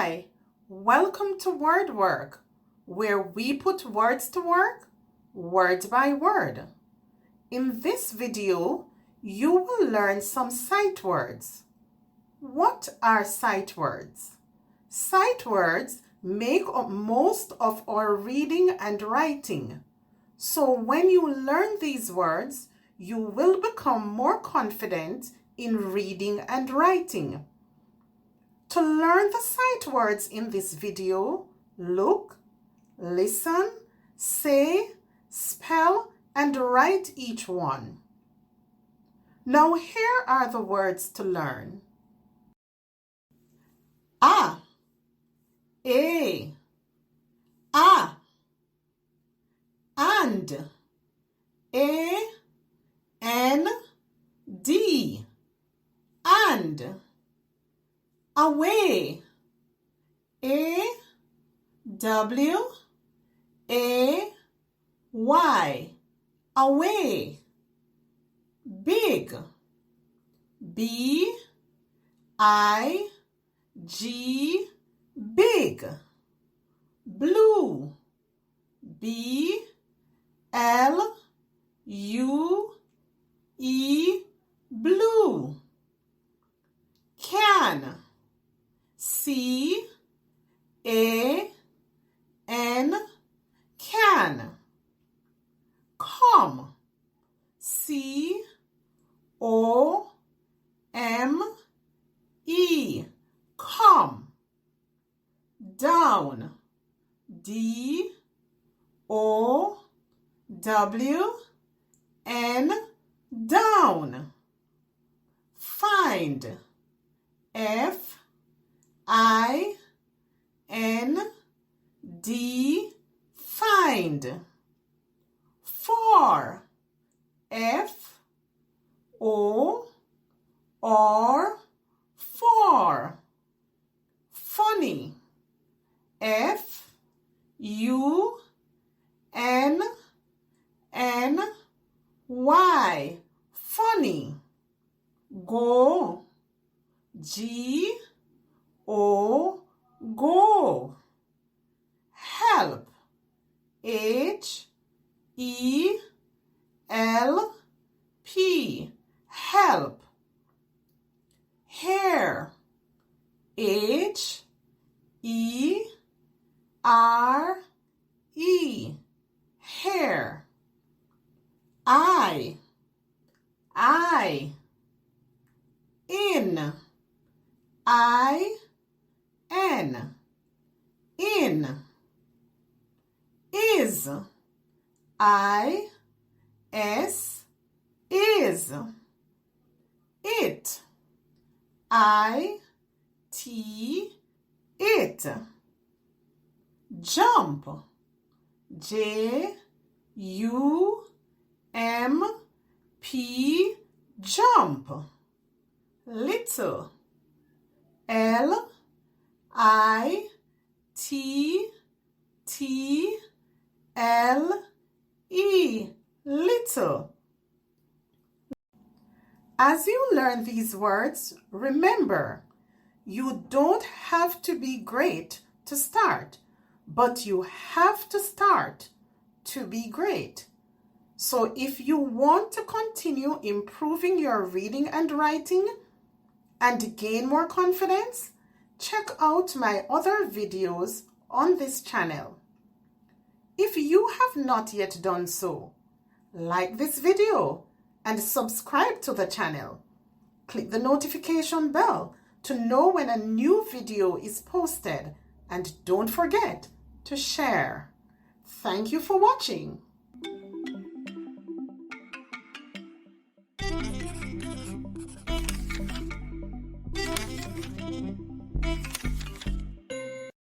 Hi, welcome to Word Work, where we put words to work, word by word. In this video, you will learn some sight words. What are sight words? Sight words make up most of our reading and writing. So when you learn these words, you will become more confident in reading and writing. To learn the sight words in this video, look, listen, say, spell, and write each one. Now here are the words to learn. A, and, A-N-D, and. Away, A-W-A-Y, away. Big, B-I-G, big. Blue, B-L-U-E, blue. Can, C-A-N, can. Come, C-O-M-E, come. Down, D-O-W-N, down. Find, F-I-N-D, find. For, F-O-R, for. Funny, F-U-N-N-Y, funny. Go, G-O, go. Help, H-E-L-P, help. Hair, H-E-R-E, hair. I, in, I-N, in. Is, I-S, is. It, I-T, it. Jump, J-U-M-P, jump. Little, L-I-T-T-L-E, little. As you learn these words, remember, you don't have to be great to start, but you have to start to be great. So if you want to continue improving your reading and writing and gain more confidence, check out my other videos on this channel. If you have not yet done so, like this video and subscribe to the channel. Click the notification bell to know when a new video is posted, and don't forget to share. Thank you for watching.